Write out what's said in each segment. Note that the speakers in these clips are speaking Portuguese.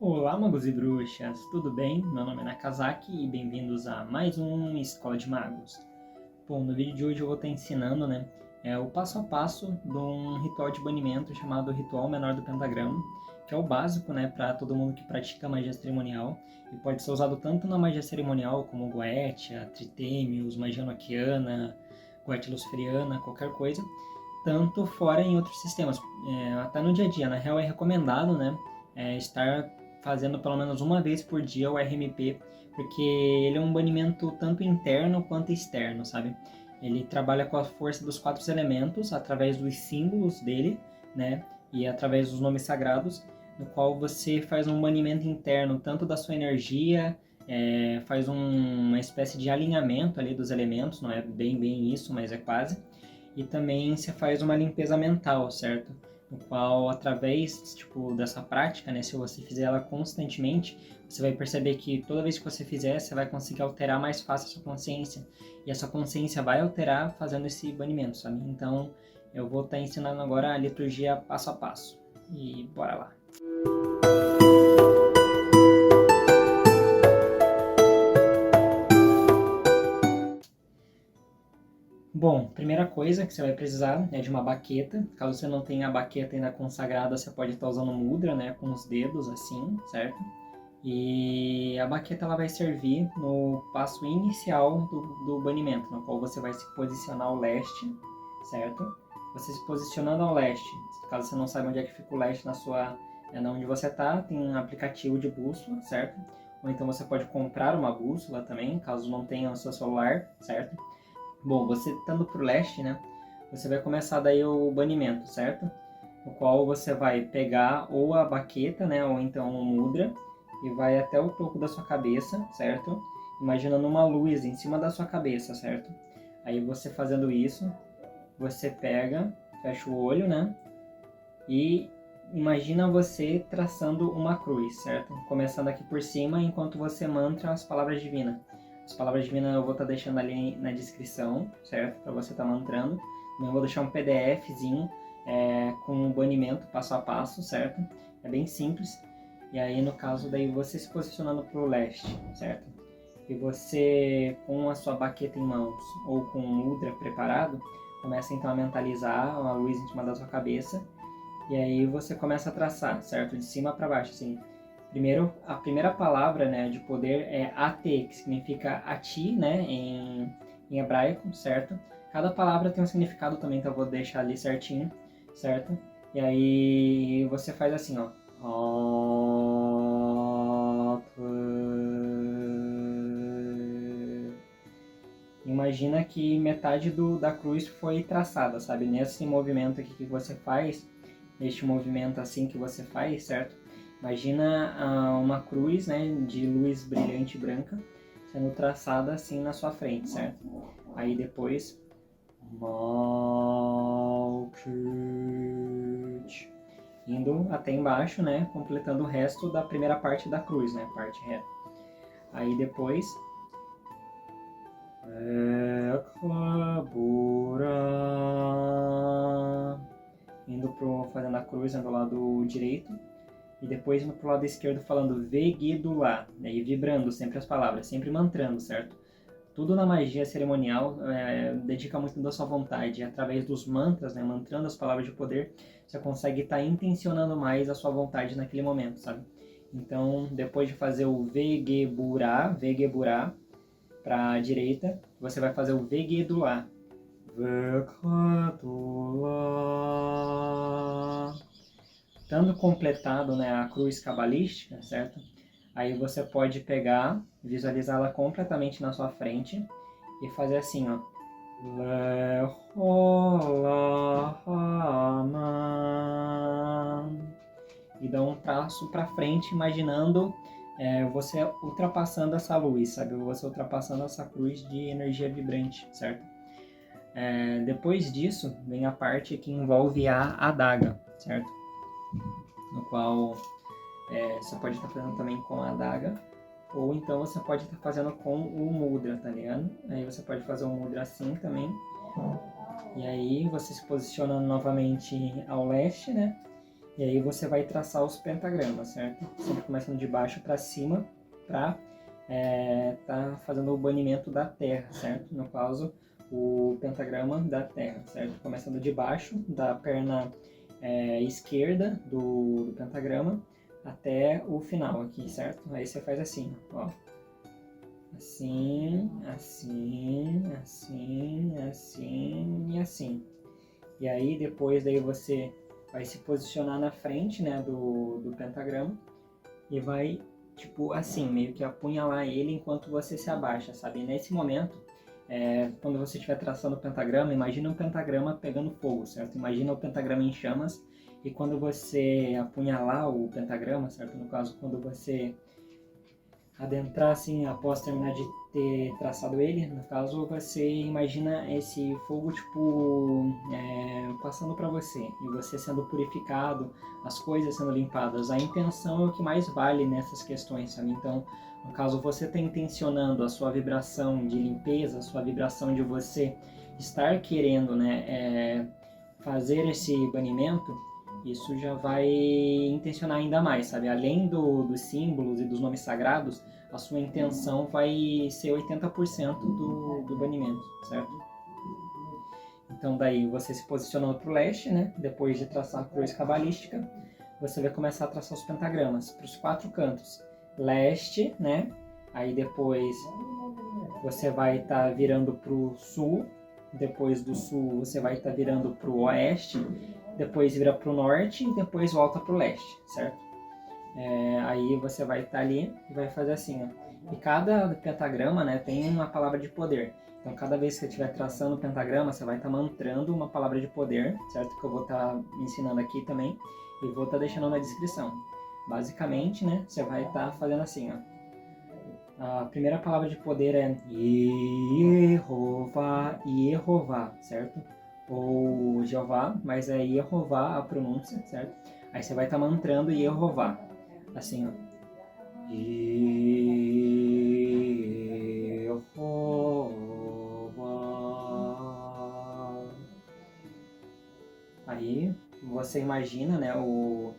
Olá, magos e bruxas, tudo bem? Meu nome é Nakazaki e bem-vindos a mais um Escola de Magos. Bom, no vídeo de hoje eu vou estar ensinando, o passo a passo de um ritual de banimento chamado Ritual Menor do Pentagrama, que é o básico, para todo mundo que pratica magia cerimonial e pode ser usado tanto na magia cerimonial como Goetia, Tritemius, magia noquiana, Goetia luciferiana, qualquer coisa, tanto fora em outros sistemas, até no dia a dia. Na real é recomendado, estar fazendo pelo menos uma vez por dia o RMP, porque ele é um banimento tanto interno quanto externo, sabe? Ele trabalha com a força dos 4 elementos através dos símbolos dele, né? E através dos nomes sagrados, no qual você faz um banimento interno tanto da sua energia, faz uma espécie de alinhamento ali dos elementos, não é bem isso, mas é quase. E também você faz uma limpeza mental, certo? No qual, através dessa prática, se você fizer ela constantemente, você vai perceber que toda vez que você fizer, você vai conseguir alterar mais fácil a sua consciência. E essa consciência vai alterar fazendo esse banimento, sabe? Então, eu vou estar ensinando agora a liturgia passo a passo. E bora lá! Bom, primeira coisa que você vai precisar é de uma baqueta. Caso você não tenha a baqueta ainda consagrada, você pode estar usando mudra, com os dedos assim, certo? E a baqueta ela vai servir no passo inicial do banimento, no qual você vai se posicionar ao leste, certo? Você se posicionando ao leste, caso você não saiba onde é que fica o leste na onde você está, tem um aplicativo de bússola, certo? Ou então você pode comprar uma bússola também, caso não tenha no seu celular, certo? Bom, você estando pro leste, você vai começar daí o banimento, certo? No qual você vai pegar ou a baqueta, ou então o mudra, e vai até o topo da sua cabeça, certo? Imaginando uma luz em cima da sua cabeça, certo? Aí você fazendo isso, você pega, fecha o olho, e imagina você traçando uma cruz, certo? Começando aqui por cima, enquanto você mantra as palavras divinas. As palavras divinas eu vou estar deixando ali na descrição, certo? Para você estar mantrando. Eu vou deixar um PDFzinho com o banimento passo a passo, certo? É bem simples. E aí, no caso, daí você se posicionando para o leste, certo? E você, com a sua baqueta em mãos ou com o mudra preparado, começa então a mentalizar uma luz em cima da sua cabeça. E aí você começa a traçar, certo? De cima para baixo, assim. Primeiro, a primeira palavra, de poder é Ate, que significa a ti, em hebraico, certo? Cada palavra tem um significado também, que eu vou deixar ali certinho, certo? E aí você faz assim, ó. Imagina que metade da cruz foi traçada, sabe? Nesse movimento aqui que você faz, neste movimento assim que você faz, certo? Imagina uma cruz, de luz brilhante branca sendo traçada assim na sua frente, certo? Aí depois Malkuth, indo até embaixo, completando o resto da primeira parte da cruz, parte reta. Aí depois indo fazendo a cruz do lado direito e depois indo pro lado esquerdo falando Vegedula, e vibrando sempre as palavras, sempre mantrando, certo? Tudo na magia cerimonial dedica muito da sua vontade. Através dos mantras, mantrando as palavras de poder, você consegue estar intencionando mais a sua vontade naquele momento, sabe? Então, depois de fazer o Vegeburá para a direita, você vai fazer o Vegedula. Estando completado, a cruz cabalística, certo? Aí você pode pegar, visualizá-la completamente na sua frente e fazer assim, ó. E dar um traço para frente, imaginando você ultrapassando essa luz, sabe? Você ultrapassando essa cruz de energia vibrante, certo? Depois disso, vem a parte que envolve a adaga, certo? No qual você pode estar fazendo também com a adaga, ou então você pode estar fazendo com o mudra, tá ligado? Aí você pode fazer o mudra assim também. E aí você se posiciona novamente ao leste, E aí você vai traçar os pentagramas, certo? Sempre começando de baixo para cima, para tá fazendo o banimento da terra, certo? No caso, o pentagrama da terra, certo? Começando de baixo, da perna esquerda do pentagrama até o final aqui, certo? Aí você faz assim, ó. Assim, assim, assim, assim e assim. E aí depois daí você vai se posicionar na frente, né, do pentagrama e vai, tipo assim, meio que apunhalar ele enquanto você se abaixa, sabe? E nesse momento, quando você estiver traçando o pentagrama, imagina um pentagrama pegando fogo, certo? Imagina o pentagrama em chamas e quando você apunhalar o pentagrama, certo? No caso, quando você adentrar assim após terminar de ter traçado ele, no caso você imagina esse fogo tipo passando para você e você sendo purificado, as coisas sendo limpadas. A intenção é o que mais vale nessas questões, sabe? Então, no caso você está intencionando a sua vibração de limpeza, a sua vibração de você estar querendo, né, fazer esse banimento, isso já vai intencionar ainda mais, sabe? Além dos símbolos e dos nomes sagrados, a sua intenção vai ser 80% do banimento, certo? Então daí você se posicionando para o leste, né? Depois de traçar a cruz cabalística, você vai começar a traçar os pentagramas para os 4 cantos. Leste, né? Aí depois você vai estar virando para o sul, depois do sul você vai estar virando para o oeste, depois vira para o norte e depois volta para o leste, certo? Aí você vai estar ali e vai fazer assim, ó. E cada pentagrama, né, tem uma palavra de poder. Então, cada vez que você estiver traçando o pentagrama, você vai estar mantrando uma palavra de poder, certo? Que eu vou estar ensinando aqui também e vou estar deixando na descrição. Basicamente, né, você vai estar fazendo assim, ó. A primeira palavra de poder é Yehová, Yehová, certo? Ou Jeová, mas é Yehová a pronúncia, certo? Aí você vai estar mantrando Yehová, assim, ó. Yehová. Aí você imagina, né, o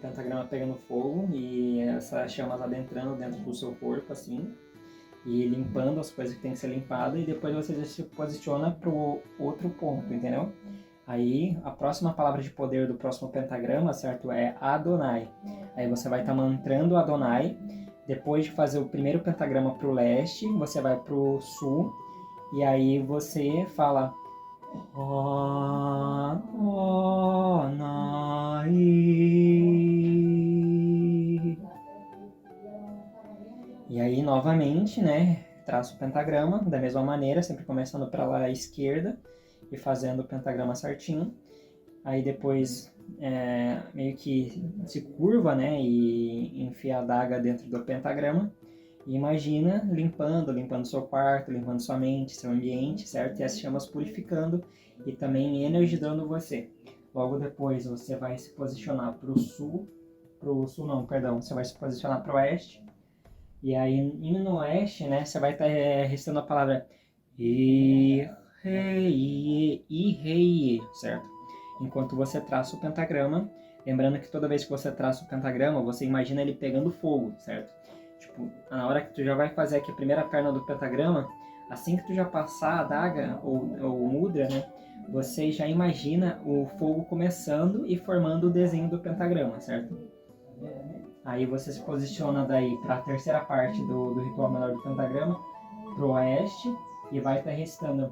pentagrama pegando fogo e essas chamas adentrando dentro do seu corpo, assim, e limpando as coisas que tem que ser limpadas, e depois você já se posiciona para o outro ponto, entendeu? Aí a próxima palavra de poder do próximo pentagrama, certo, é Adonai. Aí você vai estar mantrando Adonai. Depois de fazer o primeiro pentagrama para o leste, você vai para o sul, e aí você fala Adonai. E aí, novamente, né, traço o pentagrama da mesma maneira, sempre começando para lá à esquerda e fazendo o pentagrama certinho. Aí depois meio que se curva, né, e enfia a adaga dentro do pentagrama. E imagina limpando seu quarto, limpando sua mente, seu ambiente, certo? E as chamas purificando e também energizando você. Logo depois você vai se posicionar para o sul, você vai se posicionar para o oeste. E aí, indo no oeste, né, você vai estar recitando a palavra Irei, certo? Enquanto você traça o pentagrama, lembrando que toda vez que você traça o pentagrama, você imagina ele pegando fogo, certo? Tipo, na hora que tu já vai fazer aqui a primeira perna do pentagrama, assim que tu já passar a adaga ou o mudra, né, você já imagina o fogo começando e formando o desenho do pentagrama, certo? Aí você se posiciona daí para a terceira parte do ritual menor do pentagrama, para o oeste, e vai estar recitando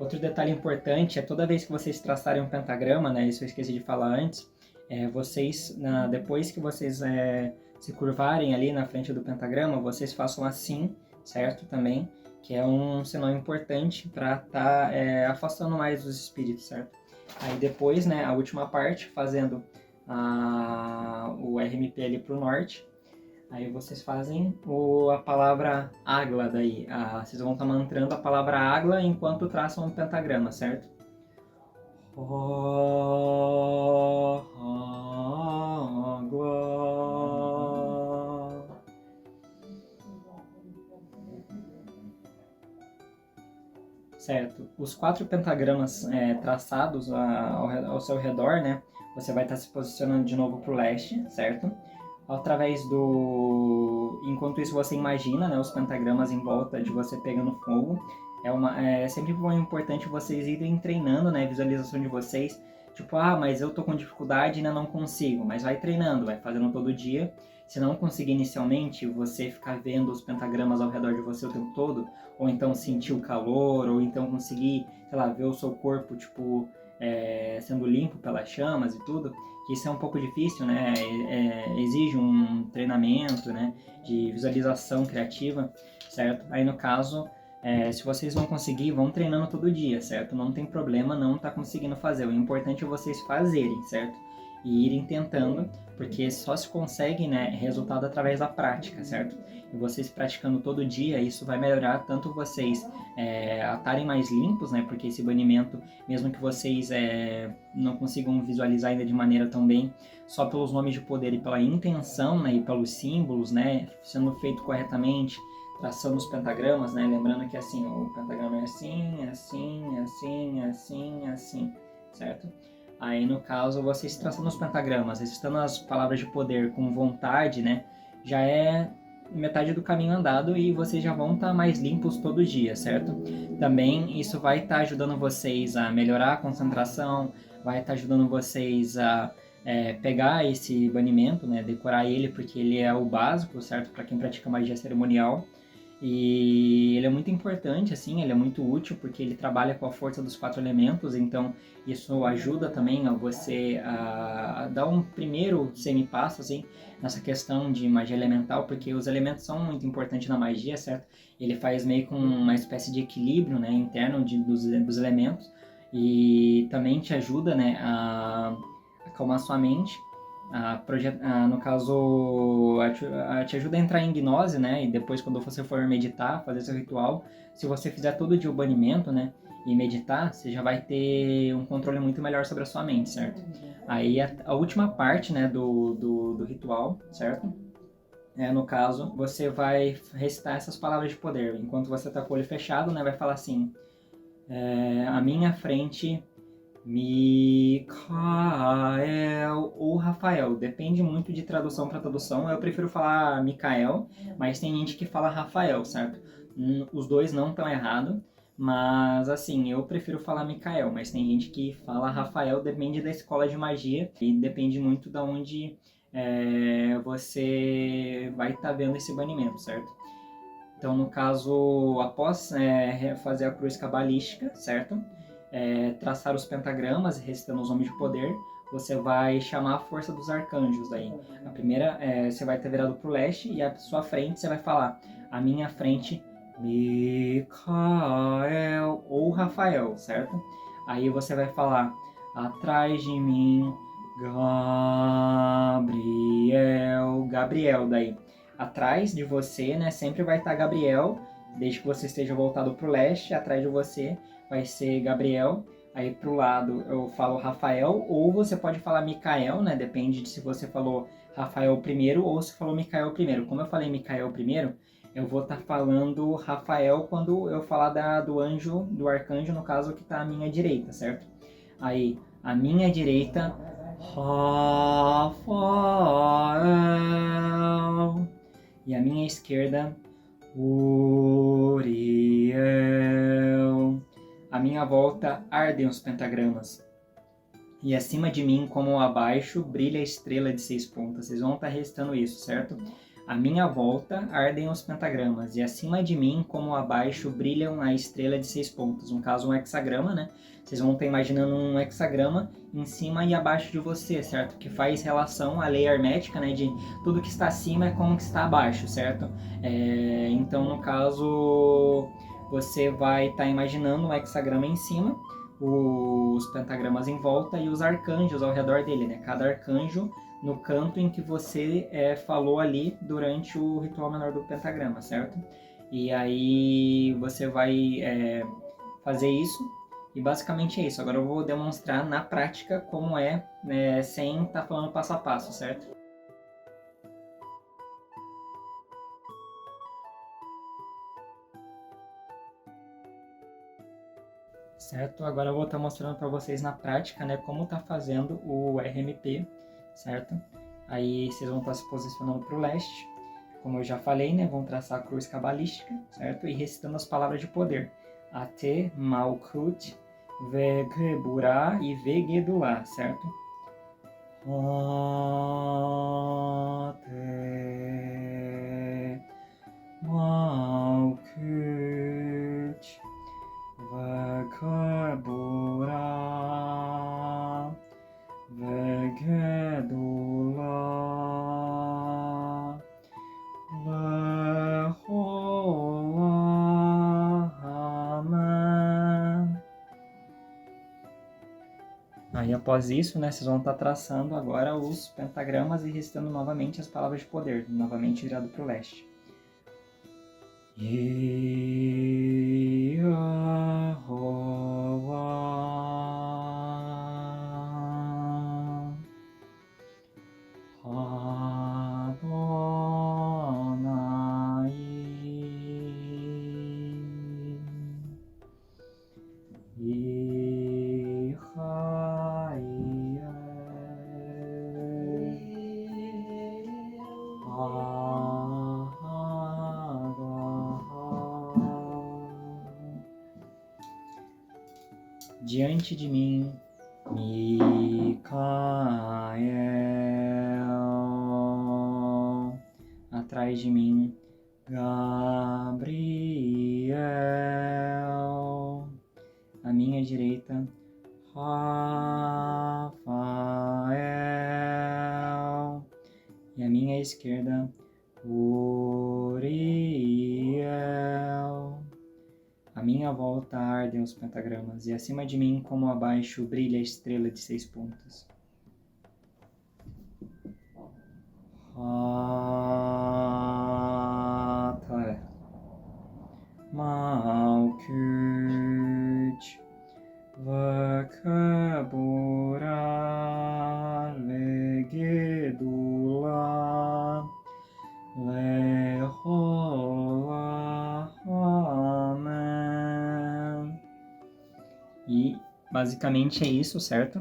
Outro detalhe importante é toda vez que vocês traçarem um pentagrama, né, isso eu esqueci de falar antes, depois que vocês se curvarem ali na frente do pentagrama, vocês façam assim, certo? Também, que é um sinal importante para estar afastando mais os espíritos, certo? Aí depois, né, a última parte, fazendo o RMP ali para o norte, aí vocês fazem a palavra Agla daí. Vocês vão estar mantrando a palavra Agla enquanto traçam um pentagrama, certo? Agla. certo? Os 4 pentagramas traçados ao seu redor, né? Você vai estar se posicionando de novo para o leste, certo? Através do... Enquanto isso você imagina, né, os pentagramas em volta de você pegando fogo. É sempre importante vocês irem treinando, né, a visualização de vocês. Tipo, mas eu tô com dificuldade e ainda não consigo. Mas vai treinando, vai fazendo todo dia. Se não conseguir inicialmente, você ficar vendo os pentagramas ao redor de você o tempo todo, ou então sentir o calor, ou então conseguir, sei lá, ver o seu corpo, tipo, sendo limpo pelas chamas e tudo, que isso é um pouco difícil, né? Exige um treinamento, né? De visualização criativa, certo? Aí no caso, se vocês vão conseguir, vão treinando todo dia, certo? Não tem problema não estar conseguindo fazer. O importante é vocês fazerem, certo? E irem tentando, porque só se consegue, né, resultado através da prática, certo? E vocês praticando todo dia, isso vai melhorar tanto vocês a estarem mais limpos, né? Porque esse banimento, mesmo que vocês não consigam visualizar ainda de maneira tão bem, só pelos nomes de poder e pela intenção, né, e pelos símbolos, né, sendo feito corretamente, traçando os pentagramas, né, lembrando que assim, o pentagrama é assim, assim, assim, assim, assim, certo? Aí no caso, vocês traçando os pentagramas, recitando as palavras de poder com vontade, né, já é metade do caminho andado e vocês já vão estar mais limpos todo dia, certo? Também isso vai estar ajudando vocês a melhorar a concentração, vai estar ajudando vocês a pegar esse banimento, né, decorar ele, porque ele é o básico, certo? Para quem pratica magia cerimonial. E ele é muito importante, assim, ele é muito útil porque ele trabalha com a força dos 4 elementos, então isso ajuda também a você a dar um primeiro semi-passo, assim, nessa questão de magia elemental, porque os elementos são muito importantes na magia, certo? Ele faz meio com uma espécie de equilíbrio, né, interno dos elementos e também te ajuda, né, a acalmar sua mente. No caso, te ajuda a entrar em gnose, né? E depois, quando você for meditar, fazer seu ritual, se você fizer todo dia o banimento, né? E meditar, você já vai ter um controle muito melhor sobre a sua mente, certo? Aí a última parte, né, do ritual, certo? No caso, você vai recitar essas palavras de poder. Enquanto você tá com o olho fechado, né? Vai falar assim: à minha frente Micael ou Rafael, depende muito de tradução para tradução. Eu prefiro falar Micael, mas tem gente que fala Rafael, certo? Os dois não estão errados, mas assim, eu prefiro falar Micael, mas tem gente que fala Rafael, depende da escola de magia e depende muito da onde você vai estar vendo esse banimento, certo? Então, no caso, após fazer a cruz cabalística, certo? Traçar os pentagramas, recitando os nomes de poder, você vai chamar a força dos arcanjos aí. A primeira, você vai ter virado para o leste e à sua frente você vai falar: à minha frente, Micael ou Rafael, certo? Aí você vai falar: atrás de mim, Gabriel daí. Atrás de você, né, sempre vai estar Gabriel, desde que você esteja voltado para o leste, atrás de você vai ser Gabriel. Aí pro lado eu falo Rafael, ou você pode falar Micael, né? Depende de se você falou Rafael primeiro ou se falou Micael primeiro. Como eu falei Micael primeiro, eu vou estar falando Rafael quando eu falar do arcanjo, no caso, que está à minha direita, certo? Aí, à minha direita, Rafael. E à minha esquerda, Uriel. À minha volta ardem os pentagramas. E acima de mim, como abaixo, brilha a estrela de 6 pontas. Vocês vão estar restando isso, certo? À minha volta ardem os pentagramas. E acima de mim, como abaixo, brilham a estrela de 6 pontas. No caso, um hexagrama, né? Vocês vão estar imaginando um hexagrama em cima e abaixo de você, certo? Que faz relação à lei hermética, né? De tudo que está acima é como que está abaixo, certo? Então, no caso, você vai estar imaginando um hexagrama em cima, os pentagramas em volta e os arcanjos ao redor dele, né? Cada arcanjo no canto em que você falou ali durante o ritual menor do pentagrama, certo? E aí você vai fazer isso e basicamente é isso. Agora eu vou demonstrar na prática como sem estar falando passo a passo, certo? certo? Agora eu vou estar mostrando para vocês na prática, né, como tá fazendo o RMP, certo? Aí vocês vão estar se posicionando para o leste, como eu já falei, né, vão traçar a cruz cabalística, certo? E recitando as palavras de poder. Ate, Malkut, Vegeburá e Vegedulá, certo? Ate, Malkut, Vegeburá, Vegedulá, Leholah, Amém. Aí após isso, né, vocês vão estar traçando agora os pentagramas e recitando novamente as palavras de poder, novamente virado para o leste. Yehovah Adonai diante de mim, Micael, atrás de mim, Gabriel, à minha direita, Rafael, e à minha esquerda, Uriel. À minha volta ardem os pentagramas, e acima de mim, como abaixo, brilha a estrela de 6 pontas. Ata, Malkut, Vegeburá, Vegedulá, Leholah, Amém. E basicamente é isso, certo?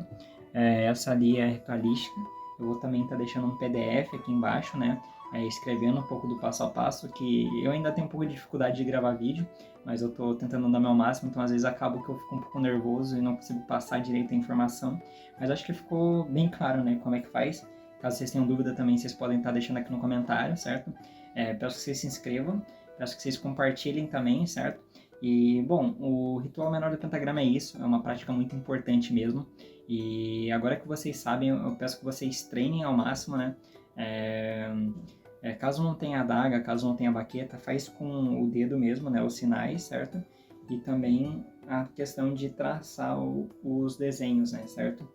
Essa ali é a ritualística. Eu vou também estar deixando um PDF aqui embaixo, né? Escrevendo um pouco do passo a passo, que eu ainda tenho um pouco de dificuldade de gravar vídeo, mas eu estou tentando dar meu máximo, então às vezes acabo que eu fico um pouco nervoso e não consigo passar direito a informação. Mas acho que ficou bem claro, né? Como é que faz. Caso vocês tenham dúvida também, vocês podem estar deixando aqui no comentário, certo? Peço que vocês se inscrevam, peço que vocês compartilhem também, certo? E, bom, o ritual menor do pentagrama é isso, é uma prática muito importante mesmo. E agora que vocês sabem, eu peço que vocês treinem ao máximo, né? Caso não tenha adaga, caso não tenha baqueta, faz com o dedo mesmo, né? Os sinais, certo? E também a questão de traçar os desenhos, né? Certo?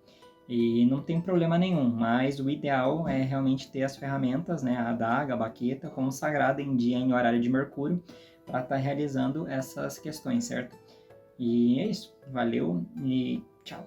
E não tem problema nenhum, mas o ideal é realmente ter as ferramentas, né? A adaga, a baqueta, como sagrada em dia em horário de Mercúrio, para estar realizando essas questões, certo? E é isso. Valeu e tchau!